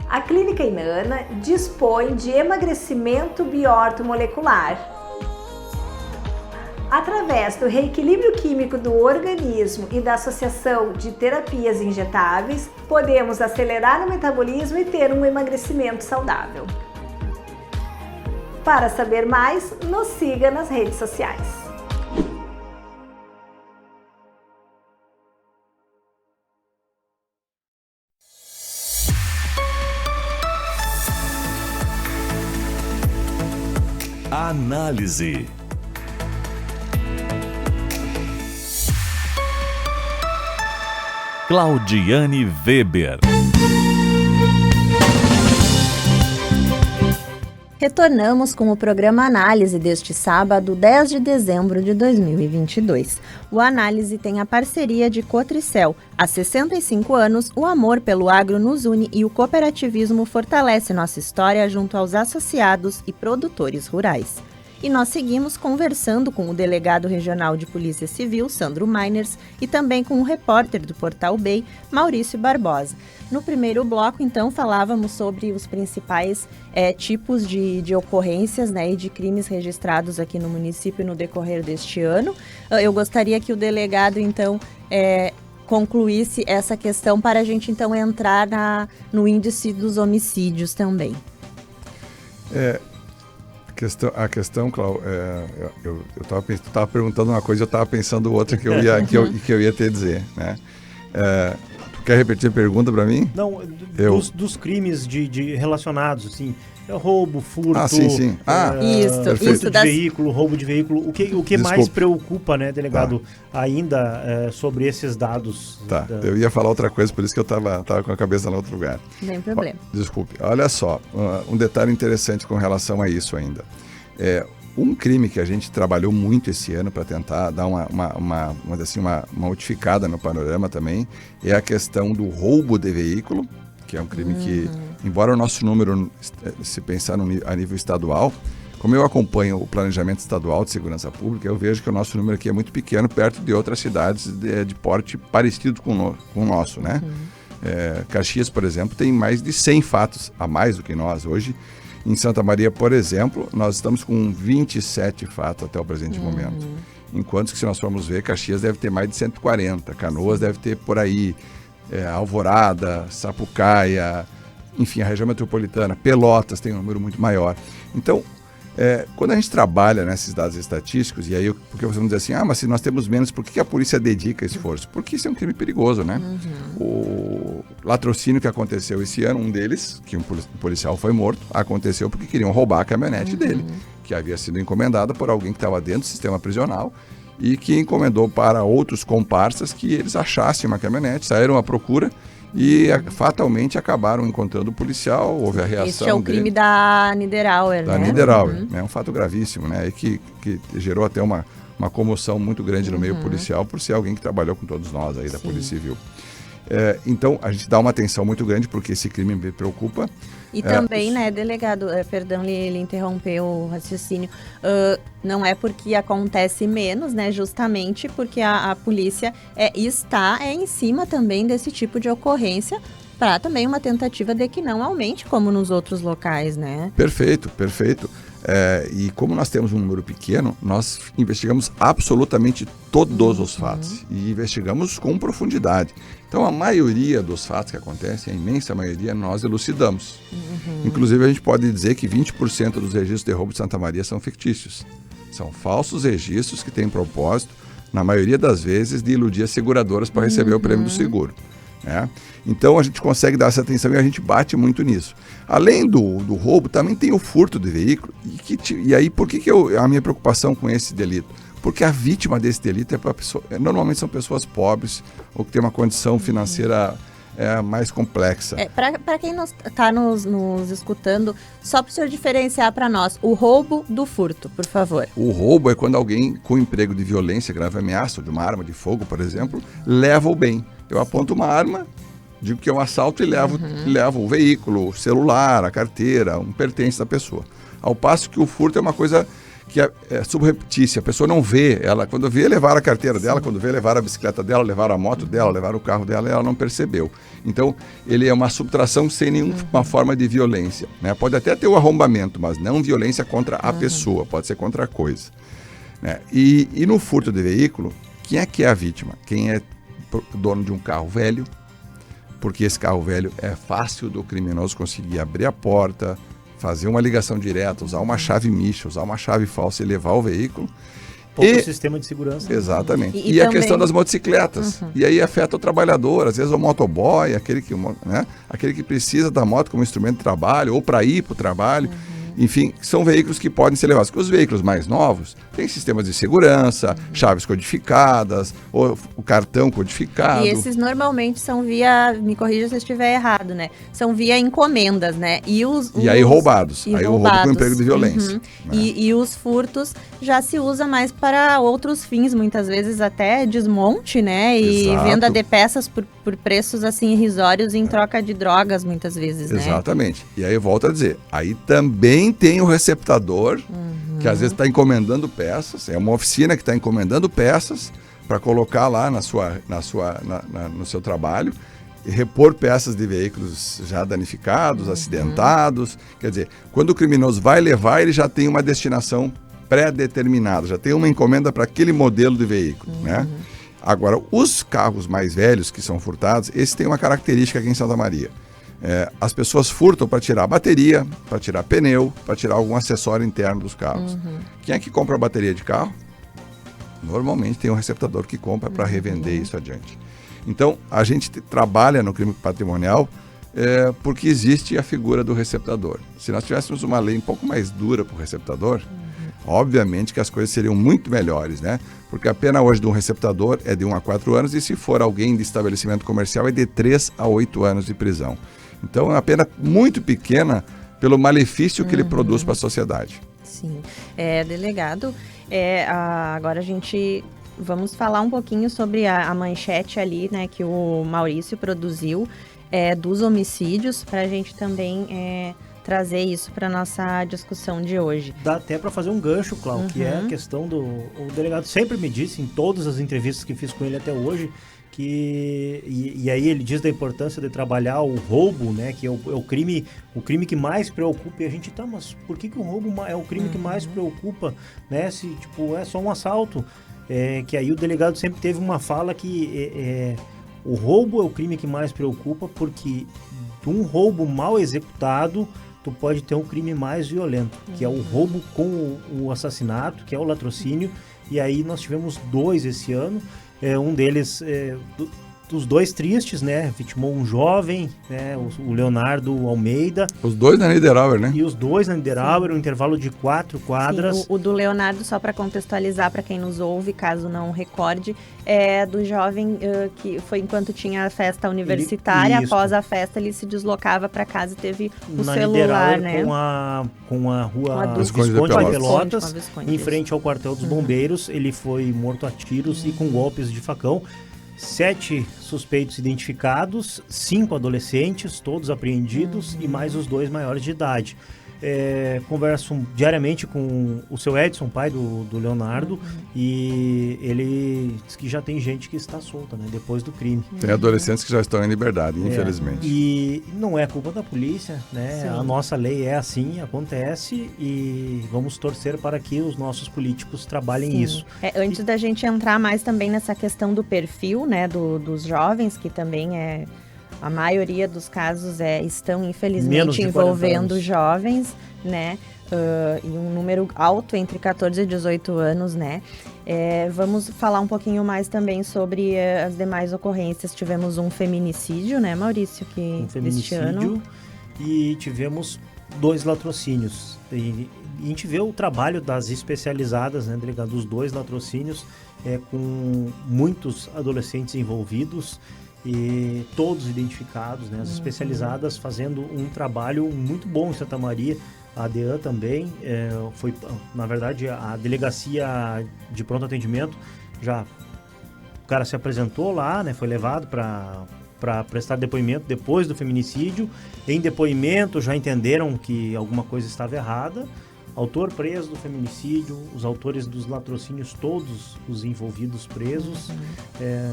A Clínica Inana dispõe de emagrecimento biortomolecular. Através do reequilíbrio químico do organismo e da associação de terapias injetáveis, podemos acelerar o metabolismo e ter um emagrecimento saudável. Para saber mais, nos siga nas redes sociais. Análise. Claudiane Weber. Retornamos com o programa Análise deste sábado, 10 de dezembro de 2022. O Análise tem a parceria de Cotricel. Há 65 anos, o amor pelo agro nos une e o cooperativismo fortalece nossa história junto aos associados e produtores rurais. E nós seguimos conversando com o delegado regional de Polícia Civil, Sandro Myers, e também com o repórter do Portal Bem, Maurício Barbosa. No primeiro bloco, então, falávamos sobre os principais tipos de ocorrências, né, e de crimes registrados aqui no município no decorrer deste ano. Eu gostaria que o delegado, então, concluísse essa questão para a gente, então, entrar no índice dos homicídios também. A questão, Cláudio, eu estava perguntando uma coisa, eu estava pensando outra que eu ia ter a dizer, né? Quer repetir a pergunta para mim? Não, dos crimes de relacionados, assim, roubo, furto, sim. furto de veículo, roubo de veículo. O que mais preocupa, né, delegado, ainda sobre esses dados? Tá, eu ia falar outra coisa, por isso que eu tava com a cabeça no outro lugar. Não tem problema. Desculpe. Olha só, um detalhe interessante com relação a isso ainda. Um crime que a gente trabalhou muito esse ano para tentar dar uma modificada no panorama também é a questão do roubo de veículo, que é um crime que, embora o nosso número, se pensar a nível estadual, como eu acompanho o planejamento estadual de segurança pública, eu vejo que o nosso número aqui é muito pequeno perto de outras cidades de porte parecido com o nosso, né? Caxias, por exemplo, tem mais de 100 fatos a mais do que nós hoje. Em Santa Maria, por exemplo, nós estamos com 27 fatos até o presente momento. Enquanto que, se nós formos ver, Caxias deve ter mais de 140, Canoas deve ter por aí, Alvorada, Sapucaia, enfim, a região metropolitana, Pelotas tem um número muito maior. Então, quando a gente trabalha nesses dados estatísticos, e aí, porque vocês vão dizer assim, mas se nós temos menos, por que a polícia dedica esforço? Porque isso é um crime perigoso, né? O latrocínio que aconteceu esse ano, um deles, que um policial foi morto, aconteceu porque queriam roubar a caminhonete dele, que havia sido encomendada por alguém que estava dentro do sistema prisional e que encomendou para outros comparsas que eles achassem uma caminhonete, saíram à procura e fatalmente acabaram encontrando o policial, houve a reação Esse é o crime da Niederauer, né? Da Niederauer, é um fato gravíssimo, né? E que gerou até uma comoção muito grande no meio policial, por ser alguém que trabalhou com todos nós aí da Polícia Civil. Então, a gente dá uma atenção muito grande porque esse crime me preocupa. E também, né, delegado, perdão, ele interrompeu o raciocínio, não é porque acontece menos, né, justamente porque a polícia está em cima também desse tipo de ocorrência, para também uma tentativa de que não aumente como nos outros locais, né? Perfeito. E como nós temos um número pequeno, nós investigamos absolutamente todos os fatos e investigamos com profundidade. Então, a maioria dos fatos que acontecem, a imensa maioria, nós elucidamos. Inclusive, a gente pode dizer que 20% dos registros de roubo de Santa Maria são fictícios. São falsos registros que têm propósito, na maioria das vezes, de iludir as seguradoras para receber o prêmio do seguro. Né? Então, a gente consegue dar essa atenção e a gente bate muito nisso. Além do roubo, também tem o furto de veículo. E aí, por que a minha preocupação com esse delito? Porque a vítima desse delito normalmente são pessoas pobres ou que têm uma condição financeira mais complexa. Para quem está nos escutando, só para o senhor diferenciar para nós, o roubo do furto, por favor. O roubo é quando alguém com emprego de violência, grave ameaça, ou de uma arma de fogo, por exemplo, leva o bem. Eu aponto uma arma, digo que é um assalto e levo o veículo, o celular, a carteira, um pertence da pessoa. Ao passo que o furto é uma coisa que é subreptícia, a pessoa não vê, ela quando vê levar a carteira dela, quando vê levar a bicicleta dela, levar a moto dela, levar o carro dela, ela não percebeu. Então, ele é uma subtração sem nenhuma forma de violência, né? Pode até ter o arrombamento, mas não violência contra a pessoa, pode ser contra a coisa, né? E no furto de veículo, quem é a vítima? Quem é dono de um carro velho, porque esse carro velho é fácil do criminoso conseguir abrir a porta, fazer uma ligação direta, usar uma chave micha, usar uma chave falsa e levar o veículo. Pouco sistema de segurança. Exatamente. E a questão das motocicletas. E aí afeta o trabalhador, às vezes o motoboy, aquele que precisa da moto como instrumento de trabalho ou para ir para o trabalho. Enfim, são veículos que podem ser levados. Os veículos mais novos têm sistemas de segurança, chaves codificadas, ou o cartão codificado. E esses normalmente são via, me corrija se eu estiver errado, né? São via encomendas, né? E aí roubados. Aí o roubo com emprego de violência. Né? E os furtos já se usa mais para outros fins, muitas vezes até desmonte, né? E venda de peças por preços assim irrisórios em troca de drogas, muitas vezes, né? Exatamente. E aí eu volto a dizer, aí também tem o receptador, que às vezes está encomendando peças, é uma oficina que está encomendando peças para colocar lá no seu trabalho e repor peças de veículos já danificados, acidentados. Quer dizer, quando o criminoso vai levar, ele já tem uma destinação pré-determinada, já tem uma encomenda para aquele modelo de veículo, né? Agora, os carros mais velhos que são furtados, esses têm uma característica aqui em Santa Maria. As pessoas furtam para tirar bateria, para tirar pneu, para tirar algum acessório interno dos carros. Quem é que compra a bateria de carro? Normalmente tem um receptador que compra para revender isso adiante. Então, a gente trabalha no crime patrimonial porque existe a figura do receptador. Se nós tivéssemos uma lei um pouco mais dura para o receptador, obviamente que as coisas seriam muito melhores, né? Porque a pena hoje de um receptador é de 1 a 4 anos e se for alguém de estabelecimento comercial é de 3 a 8 anos de prisão. Então, é uma pena muito pequena pelo malefício que ele produz para a sociedade. Sim. Delegado, agora vamos falar um pouquinho sobre a manchete ali, né, que o Maurício produziu, dos homicídios, para a gente também trazer isso para nossa discussão de hoje. Dá até para fazer um gancho, Cláudio, que é a questão do... O delegado sempre me disse, em todas as entrevistas que fiz com ele até hoje, que... E aí ele diz da importância de trabalhar o roubo, né, que é o crime que mais preocupa. E a gente, mas por que o roubo é o crime que mais preocupa, né, se, tipo, é só um assalto? Que aí o delegado sempre teve uma fala que o roubo é o crime que mais preocupa, porque de um roubo mal executado, tu pode ter um crime mais violento, que é o roubo com o assassinato, que é o latrocínio, e aí nós tivemos 2 esse ano, um deles... Os 2 tristes, né? Vitimou um jovem, né? O Leonardo Almeida. Os 2 na Niederauer, né? E os 2 na Niederauer, um intervalo de 4 quadras. Sim, o do Leonardo, só para contextualizar para quem nos ouve, caso não recorde, do jovem que foi enquanto tinha a festa universitária. Após a festa, ele se deslocava para casa e teve o celular, né? Com a rua Visconde de Pelotas, em frente ao quartel dos bombeiros. Ele foi morto a tiros e com golpes de facão. 7 suspeitos identificados, 5 adolescentes, todos apreendidos, e mais os 2 maiores de idade. Converso diariamente com o seu Edson, pai do Leonardo, e ele diz que já tem gente que está solta, né, depois do crime. Tem adolescentes que já estão em liberdade, infelizmente. E não é culpa da polícia, né? Sim. A nossa lei é assim, acontece, e vamos torcer para que os nossos políticos trabalhem isso. Antes da gente entrar mais também nessa questão do perfil, né, dos jovens, que também a maioria dos casos estão, infelizmente, envolvendo jovens, né? E um número alto entre 14 e 18 anos, né? Vamos falar um pouquinho mais também sobre as demais ocorrências. Tivemos um feminicídio, né, Maurício? Este ano. E tivemos 2 latrocínios. E a gente vê o trabalho das especializadas, né, delegado, dos 2 latrocínios, com muitos adolescentes envolvidos, e todos identificados, né? As especializadas fazendo um trabalho muito bom em Santa Maria. A DEAN também, foi, na verdade, a delegacia de pronto atendimento, o cara se apresentou lá, né? Foi levado para prestar depoimento depois do feminicídio. Em depoimento já entenderam que alguma coisa estava errada. Autor preso do feminicídio, os autores dos latrocínios, todos os envolvidos presos.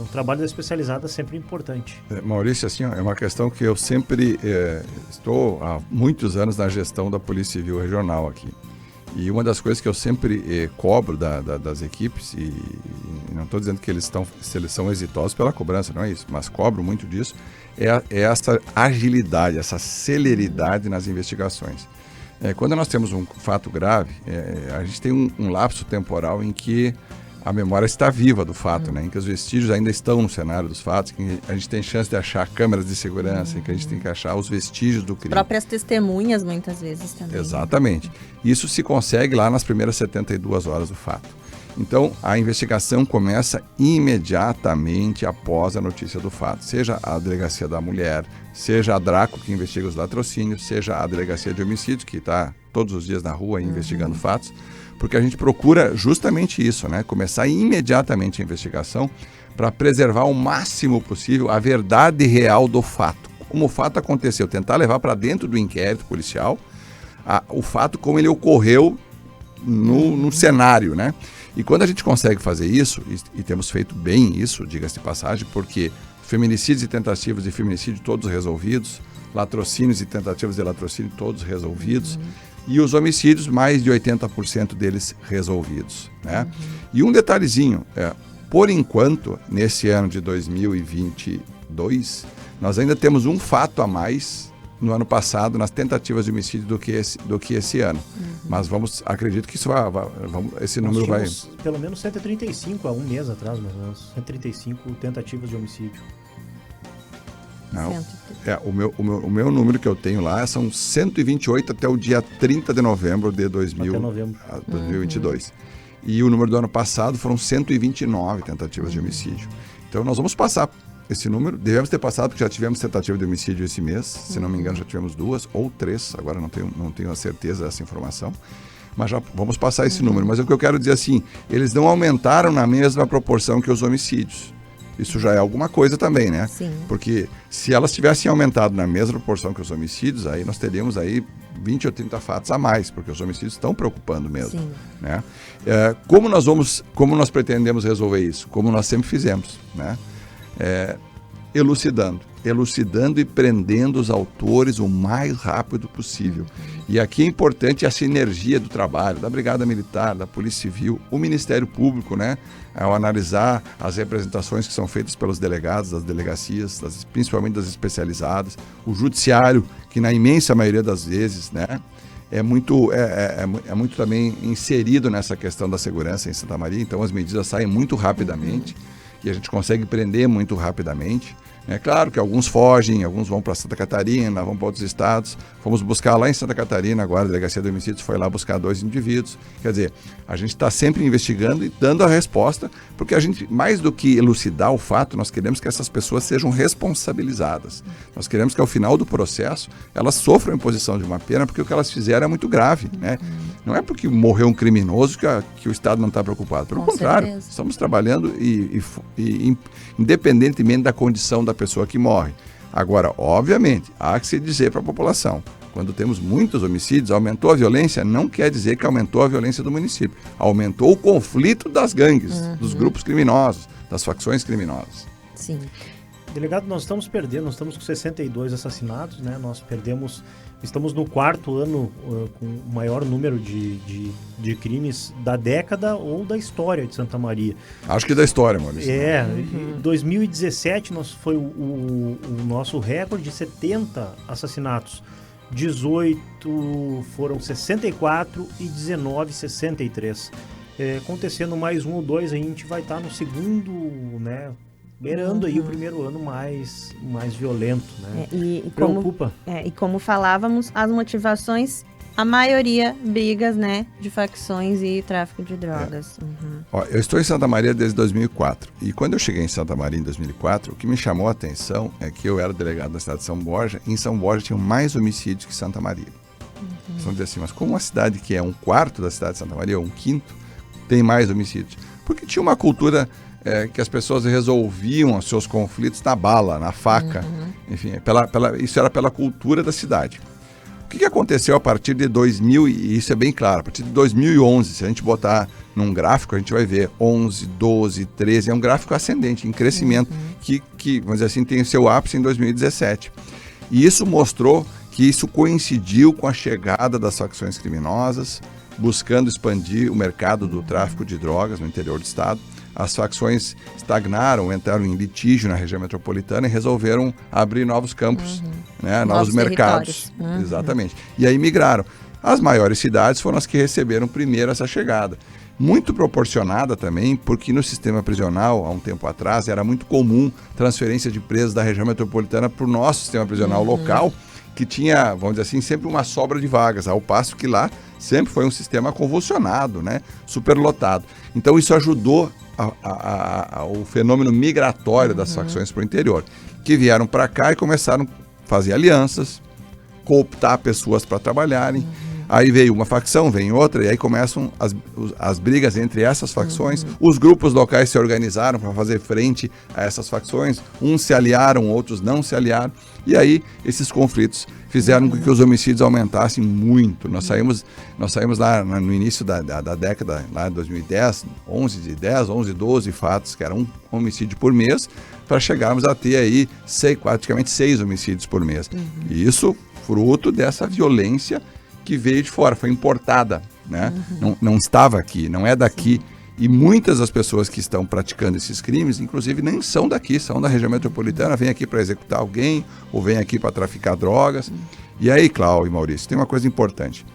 O trabalho da especializada é sempre importante. Maurício, assim, é uma questão que eu sempre estou há muitos anos na gestão da Polícia Civil Regional aqui. E uma das coisas que eu sempre cobro das equipes, e não estou dizendo que eles são exitosos pela cobrança, não é isso, mas cobro muito disso, é essa agilidade, essa celeridade nas investigações. Quando nós temos um fato grave, a gente tem um lapso temporal em que a memória está viva do fato, né? Em que os vestígios ainda estão no cenário dos fatos, que a gente tem chance de achar câmeras de segurança, em que a gente tem que achar os vestígios do crime. Próprias testemunhas, muitas vezes, também. Exatamente. Isso se consegue lá nas primeiras 72 horas do fato. Então, a investigação começa imediatamente após a notícia do fato. Seja a Delegacia da Mulher, seja a DRACO, que investiga os latrocínios, seja a Delegacia de Homicídios, que está todos os dias na rua investigando fatos, porque a gente procura justamente isso, né? Começar imediatamente a investigação para preservar o máximo possível a verdade real do fato. Como o fato aconteceu, tentar levar para dentro do inquérito policial o fato como ele ocorreu no cenário, né? E quando a gente consegue fazer isso, e temos feito bem isso, diga-se de passagem, porque feminicídios e tentativas de feminicídio todos resolvidos, latrocínios e tentativas de latrocínio todos resolvidos, e os homicídios, mais de 80% deles resolvidos, né? E um detalhezinho, por enquanto, nesse ano de 2022, nós ainda temos um fato a mais no ano passado nas tentativas de homicídio do que esse ano. Mas acredito que esse número vai... Pelo menos 135 há um mês atrás, mais ou menos. 135 tentativas de homicídio. Não, o meu número que eu tenho lá são 128 até o dia 30 de novembro de 2022. E o número do ano passado foram 129 tentativas de homicídio. Então nós vamos passar esse número, devemos ter passado porque já tivemos tentativa de homicídio esse mês, se não me engano já tivemos 2 ou 3, agora não tenho a certeza dessa informação, mas já vamos passar esse número. Mas o que eu quero dizer assim, eles não aumentaram na mesma proporção que os homicídios. Isso já é alguma coisa também, né? Sim. Porque se elas tivessem aumentado na mesma proporção que os homicídios, aí nós teríamos aí 20 ou 30 fatos a mais, porque os homicídios estão preocupando mesmo. Sim. Né? Como nós pretendemos resolver isso? Como nós sempre fizemos, né? Elucidando e prendendo os autores o mais rápido possível. E aqui é importante a sinergia do trabalho da Brigada Militar, da Polícia Civil, o Ministério Público, né? Ao analisar as representações que são feitas pelos delegados, das delegacias, principalmente das especializadas, o Judiciário, que na imensa maioria das vezes, né? É muito também inserido nessa questão da segurança em Santa Maria, então as medidas saem muito rapidamente e a gente consegue prender muito rapidamente. É claro que alguns fogem, alguns vão para Santa Catarina, vão para outros estados. Fomos buscar lá em Santa Catarina, agora a Delegacia de Homicídios foi lá buscar 2 indivíduos. Quer dizer, a gente está sempre investigando e dando a resposta, porque a gente, mais do que elucidar o fato, nós queremos que essas pessoas sejam responsabilizadas. Nós queremos que ao final do processo elas sofram a imposição de uma pena, porque o que elas fizeram é muito grave, né? Não é porque morreu um criminoso que o Estado não está preocupado. Pelo contrário, certeza. Estamos trabalhando e independentemente da condição da pessoa que morre. Agora, obviamente, há que se dizer para a população, quando temos muitos homicídios, aumentou a violência, não quer dizer que aumentou a violência do município. Aumentou o conflito das gangues, dos grupos criminosos, das facções criminosas. Sim. Delegado, nós estamos perdendo, nós estamos com 62 assassinatos, né? Estamos no 4º ano com o maior número de crimes da década ou da história de Santa Maria. Acho que da história, Maurício. Em 2017 foi o nosso recorde de 70 assassinatos. 18 foram 64 e 19, 63. Acontecendo mais 1 ou 2, a gente vai estar no segundo, né? Beirando aí o primeiro ano mais violento, né? Preocupa. E como falávamos, as motivações, a maioria brigas, né? De facções e tráfico de drogas. Ó, eu estou em Santa Maria desde 2004. E quando eu cheguei em Santa Maria em 2004, o que me chamou a atenção é que eu era delegado da cidade de São Borja. E em São Borja tinham mais homicídios que Santa Maria. Vocês vão dizer assim, mas como uma cidade que é 1/4 da cidade de Santa Maria, ou 1/5, tem mais homicídios? Porque tinha uma cultura... que as pessoas resolviam os seus conflitos na bala, na faca, enfim, isso era pela cultura da cidade. O que aconteceu a partir de 2000, e isso é bem claro, a partir de 2011, se a gente botar num gráfico, a gente vai ver 11, 12, 13, é um gráfico ascendente, em crescimento, que vamos dizer assim, tem o seu ápice em 2017. E isso mostrou que isso coincidiu com a chegada das facções criminosas, buscando expandir o mercado do tráfico de drogas no interior do estado. As facções estagnaram, entraram em litígio na região metropolitana e resolveram abrir novos campos, né, novos mercados. Exatamente. E aí migraram. As maiores cidades foram as que receberam primeiro essa chegada. Muito proporcionada também, porque no sistema prisional, há um tempo atrás, era muito comum transferência de presos da região metropolitana para o nosso sistema prisional local, que tinha, vamos dizer assim, sempre uma sobra de vagas, ao passo que lá sempre foi um sistema convulsionado, né, superlotado. Então isso ajudou o fenômeno migratório das facções para o interior, que vieram para cá e começaram a fazer alianças, cooptar pessoas para trabalharem. Aí veio uma facção, vem outra, e aí começam as brigas entre essas facções. Os grupos locais se organizaram para fazer frente a essas facções. Uns se aliaram, outros não se aliaram. E aí esses conflitos fizeram com que os homicídios aumentassem muito. Nós saímos lá no início da década, lá de 2010, 11, 12 fatos, que era um homicídio por mês, para chegarmos a ter aí praticamente 6 homicídios por mês. E isso fruto dessa violência que veio de fora, foi importada, né? Não estava aqui, não é daqui. E muitas das pessoas que estão praticando esses crimes, inclusive, nem são daqui, são da região metropolitana, vêm aqui para executar alguém, ou vêm aqui para traficar drogas. E aí, Cláudio e Maurício, tem uma coisa importante.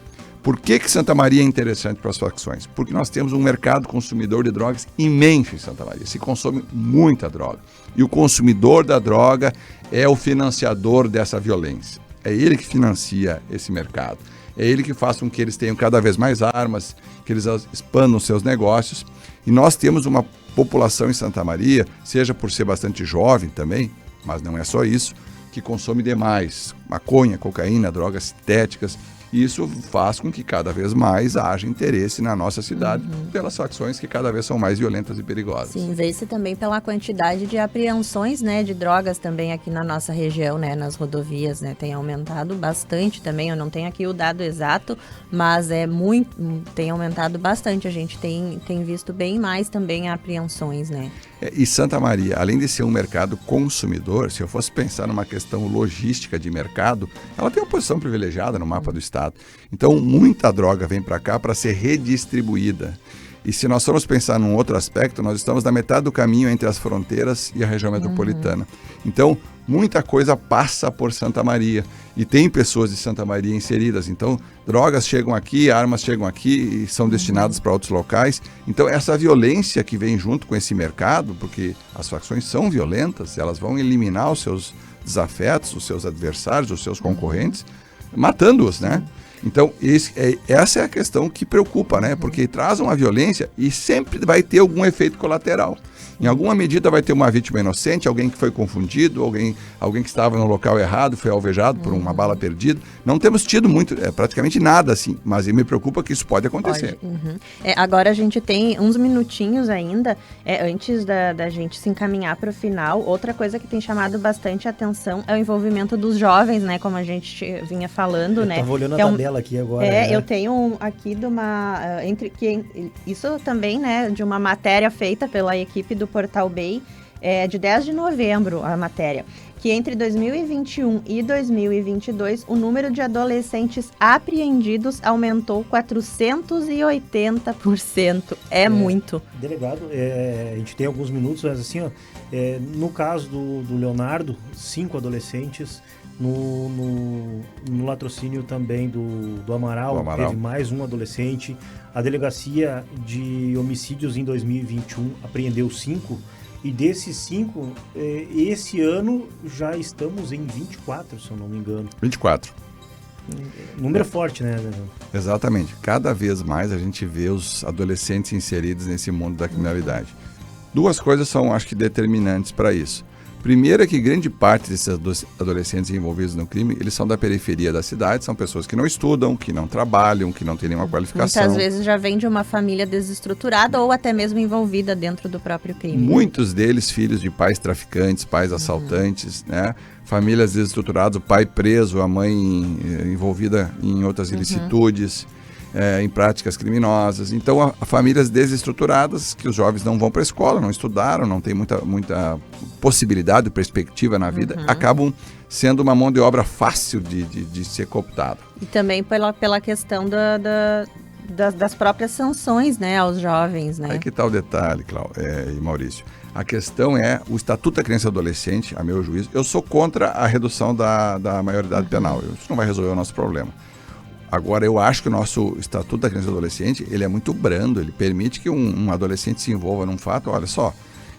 Por que Santa Maria é interessante para as facções? Porque nós temos um mercado consumidor de drogas imenso em Santa Maria. Se consome muita droga. E o consumidor da droga é o financiador dessa violência. É ele que financia esse mercado. É ele que faz com que eles tenham cada vez mais armas, que eles expandam seus negócios. E nós temos uma população em Santa Maria, seja por ser bastante jovem também, mas não é só isso, que consome demais maconha, cocaína, drogas sintéticas. E isso faz com que cada vez mais haja interesse na nossa cidade pelas facções que cada vez são mais violentas e perigosas. Sim, vê-se também pela quantidade de apreensões, né, de drogas também aqui na nossa região, né, nas rodovias, né, tem aumentado bastante também. Eu não tenho aqui o dado exato, mas tem aumentado bastante. A gente tem visto bem mais também apreensões, né. E Santa Maria, além de ser um mercado consumidor, se eu fosse pensar numa questão logística de mercado, ela tem uma posição privilegiada no mapa do estado. Então, muita droga vem para cá para ser redistribuída. E se nós formos pensar num outro aspecto, nós estamos na metade do caminho entre as fronteiras e a região metropolitana. Então, muita coisa passa por Santa Maria. E tem pessoas de Santa Maria inseridas. Então, drogas chegam aqui, armas chegam aqui e são destinadas para outros locais. Então, essa violência que vem junto com esse mercado, porque as facções são violentas, elas vão eliminar os seus desafetos, os seus adversários, os seus concorrentes, matando-os, né? Então, essa é a questão que preocupa, né? Porque traz uma violência e sempre vai ter algum efeito colateral. Em alguma medida vai ter uma vítima inocente, alguém que foi confundido, alguém que estava no local errado, foi alvejado por uma bala perdida. Não temos tido praticamente nada assim, mas me preocupa que isso pode acontecer. Agora a gente tem uns minutinhos ainda, antes da gente se encaminhar para o final. Outra coisa que tem chamado bastante atenção é o envolvimento dos jovens, né? Como a gente vinha falando, né? Estava olhando a tabela aqui agora. Eu tenho aqui de uma... isso também, né? De uma matéria feita pela equipe do Portal Bay, de 10 de novembro, a matéria, que entre 2021 e 2022, o número de adolescentes apreendidos aumentou 480%. Muito. Delegado, a gente tem alguns minutos, mas assim, no caso do Leonardo, 5 adolescentes, no latrocínio também do Amaral, teve mais um adolescente. A delegacia de homicídios em 2021 apreendeu 5, e desses 5, esse ano já estamos em 24, se eu não me engano. 24. Número forte, né? Exatamente. Cada vez mais a gente vê os adolescentes inseridos nesse mundo da criminalidade. Duas coisas são, acho que, determinantes para isso. Primeiro é que grande parte desses adolescentes envolvidos no crime, eles são da periferia da cidade, são pessoas que não estudam, que não trabalham, que não têm nenhuma qualificação. Muitas vezes já vem de uma família desestruturada ou até mesmo envolvida dentro do próprio crime. Muitos deles filhos de pais traficantes, pais assaltantes, né? Famílias desestruturadas, o pai preso, a mãe envolvida em outras ilicitudes. Em práticas criminosas. Então, famílias desestruturadas, que os jovens não vão para a escola, não estudaram, não tem muita possibilidade, perspectiva na vida, acabam sendo uma mão de obra fácil de ser cooptada. E também pela questão das próprias sanções, né, aos jovens, né? Aí que tá o detalhe, Cláudio e Maurício. A questão é o Estatuto da Criança e Adolescente, a meu juízo. Eu sou contra a redução da maioridade penal. Isso não vai resolver o nosso problema. Agora, eu acho que o nosso Estatuto da Criança e Adolescente, ele é muito brando, ele permite que um adolescente se envolva num fato, olha só,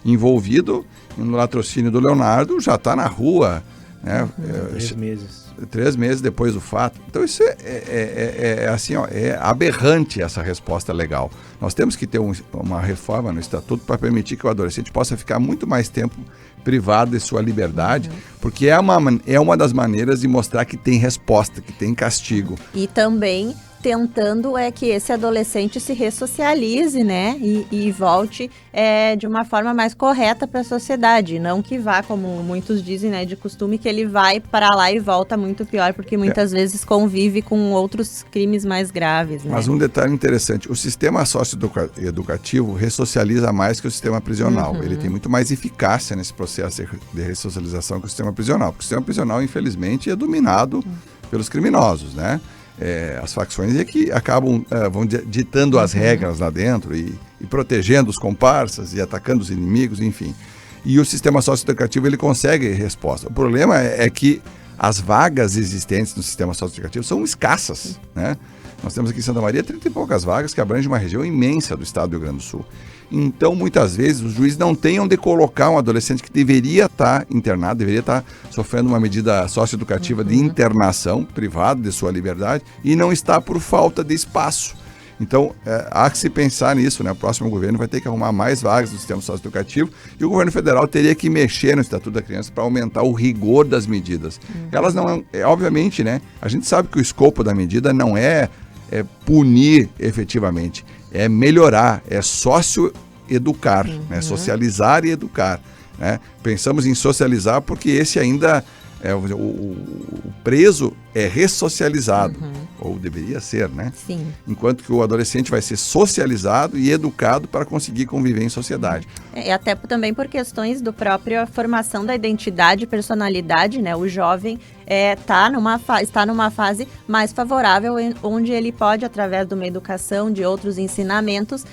envolvido no latrocínio do Leonardo, já está na rua, né? 3 meses. 3 meses depois do fato. Então, isso assim, é aberrante essa resposta legal. Nós temos que ter uma reforma no Estatuto para permitir que o adolescente possa ficar muito mais tempo privado de sua liberdade, porque é uma das maneiras de mostrar que tem resposta, que tem castigo. E também tentando que esse adolescente se ressocialize, né, e volte de uma forma mais correta para a sociedade, não que vá, como muitos dizem, né, de costume, que ele vai para lá e volta muito pior, porque muitas vezes convive com outros crimes mais graves, né? Mas um detalhe interessante, o sistema socioeducativo ressocializa mais que o sistema prisional. Ele tem muito mais eficácia nesse processo de ressocialização que o sistema prisional, porque o sistema prisional, infelizmente, é dominado pelos criminosos, né? As facções é que acabam vão ditando as regras lá dentro e protegendo os comparsas e atacando os inimigos, enfim. E o sistema socioeducativo, ele consegue resposta. O problema é que as vagas existentes no sistema socioeducativo são escassas, né? Nós temos aqui em Santa Maria 30 e poucas vagas que abrangem uma região imensa do estado do Rio Grande do Sul. Então, muitas vezes, os juízes não têm onde colocar um adolescente que deveria estar internado, deveria estar sofrendo uma medida socioeducativa de internação, privado de sua liberdade, e não está por falta de espaço. Então, há que se pensar nisso, né? O próximo governo vai ter que arrumar mais vagas no sistema socioeducativo e o governo federal teria que mexer no Estatuto da Criança para aumentar o rigor das medidas. Elas não, obviamente, né? A gente sabe que o escopo da medida não é punir efetivamente, é melhorar, é socioeducar, né? Socializar e educar, né? Pensamos em socializar porque esse ainda... o preso é ressocializado, ou deveria ser, né? Sim. Enquanto que o adolescente vai ser socializado e educado para conseguir conviver em sociedade. E até também por questões do própria formação da identidade e personalidade, né? O jovem está numa fase mais favorável, onde ele pode, através de uma educação, de outros ensinamentos,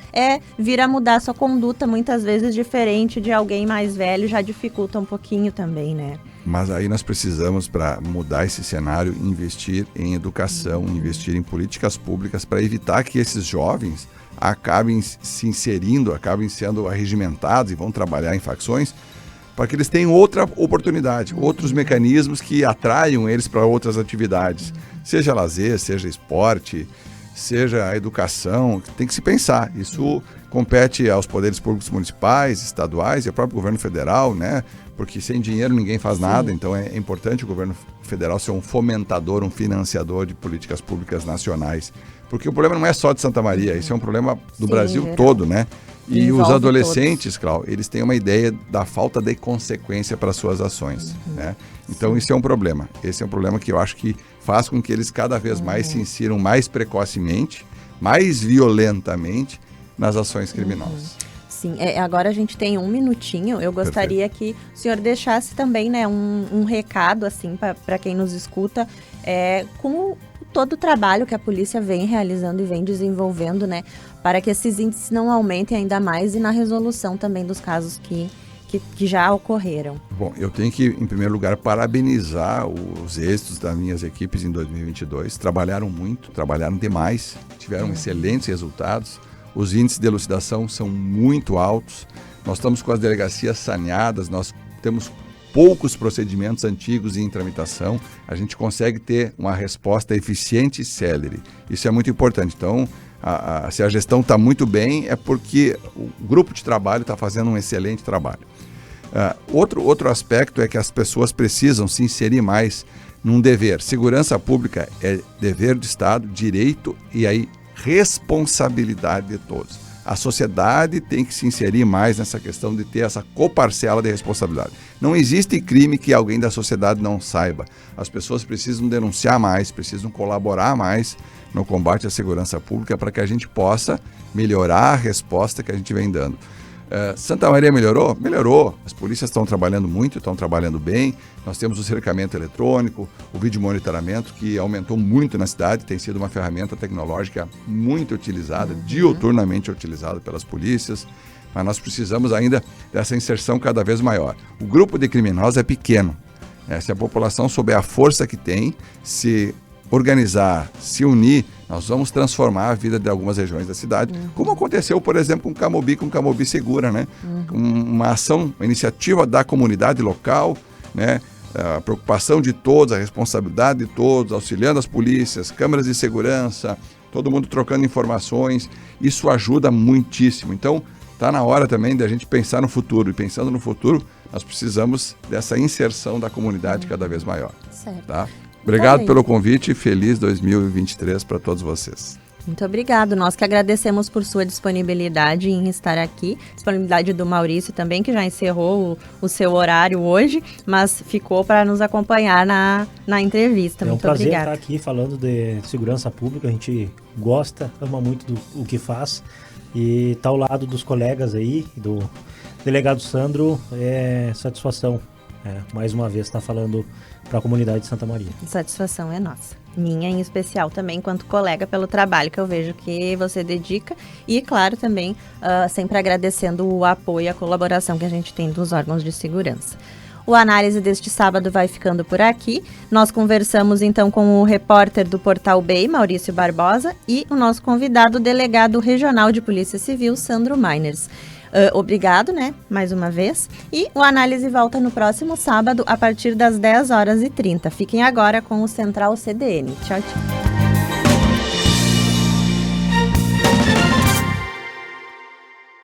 vir a mudar sua conduta, muitas vezes diferente de alguém mais velho, já dificulta um pouquinho também, né? Mas aí nós precisamos, para mudar esse cenário, investir em educação, investir em políticas públicas para evitar que esses jovens acabem se inserindo, acabem sendo arregimentados e vão trabalhar em facções, para que eles tenham outra oportunidade, outros mecanismos que atraiam eles para outras atividades, seja lazer, seja esporte, seja a educação, tem que se pensar. Isso compete aos poderes públicos municipais, estaduais e ao próprio governo federal, né? Porque sem dinheiro ninguém faz nada, então é importante o governo federal ser um fomentador, um financiador de políticas públicas nacionais. Porque o problema não é só de Santa Maria, isso é um problema do Brasil geral. Todo, né? E os adolescentes, Cláudio, eles têm uma ideia da falta de consequência para suas ações, né? Então isso é um problema. Esse é um problema que eu acho que faz com que eles cada vez mais se insiram mais precocemente, mais violentamente nas ações criminosas. Sim, agora a gente tem 1 minutinho. Eu gostaria que o senhor deixasse também, né, um recado assim para quem nos escuta, com todo o trabalho que a polícia vem realizando e vem desenvolvendo, né, para que esses índices não aumentem ainda mais e na resolução também dos casos que já ocorreram. Bom, eu tenho que, em primeiro lugar, parabenizar os êxitos das minhas equipes em 2022. Trabalharam muito, trabalharam demais, tiveram excelentes resultados. Os índices de elucidação são muito altos. Nós estamos com as delegacias saneadas, nós temos poucos procedimentos antigos em tramitação. A gente consegue ter uma resposta eficiente e célere. Isso é muito importante. Então, se a gestão está muito bem, é porque o grupo de trabalho está fazendo um excelente trabalho. Outro aspecto é que as pessoas precisam se inserir mais num dever. Segurança pública é dever do Estado, direito e aí responsabilidade de todos. A sociedade tem que se inserir mais nessa questão de ter essa coparcela de responsabilidade. Não existe crime que alguém da sociedade não saiba. As pessoas precisam denunciar mais, precisam colaborar mais no combate à segurança pública para que a gente possa melhorar a resposta que a gente vem dando. Santa Maria melhorou? Melhorou. As polícias estão trabalhando muito, estão trabalhando bem. Nós temos o cercamento eletrônico, o vídeo monitoramento, que aumentou muito na cidade, tem sido uma ferramenta tecnológica muito utilizada, diuturnamente utilizada pelas polícias, mas nós precisamos ainda dessa inserção cada vez maior. O grupo de criminosos é pequeno. Se a população souber a força que tem, se organizar, se unir, nós vamos transformar a vida de algumas regiões da cidade, como aconteceu, por exemplo, com Camobi Segura, né? Uma ação, uma iniciativa da comunidade local, né? A preocupação de todos, a responsabilidade de todos, auxiliando as polícias, câmeras de segurança, todo mundo trocando informações, isso ajuda muitíssimo. Então, está na hora também da gente pensar no futuro, e pensando no futuro, nós precisamos dessa inserção da comunidade cada vez maior. Certo. Tá? Obrigado pelo convite e feliz 2023 para todos vocês. Muito obrigado. Nós que agradecemos por sua disponibilidade em estar aqui. Disponibilidade do Maurício também, que já encerrou o seu horário hoje, mas ficou para nos acompanhar na entrevista. Muito obrigado. É um prazer estar aqui falando de segurança pública. A gente gosta, ama muito do que faz. E estar ao lado dos colegas aí, do delegado Sandro, é satisfação. Mais uma vez estar falando para a comunidade de Santa Maria. A satisfação é nossa. Minha em especial também, enquanto colega, pelo trabalho que eu vejo que você dedica. E, claro, também sempre agradecendo o apoio e a colaboração que a gente tem dos órgãos de segurança. O Análise deste sábado vai ficando por aqui. Nós conversamos então com o repórter do Portal BEI, Maurício Barbosa, e o nosso convidado, o delegado regional de Polícia Civil, Sandro Meiners. Obrigado, né, mais uma vez. E o Análise volta no próximo sábado, a partir das 10h30. Fiquem agora com o Central CDN. Tchau, tchau.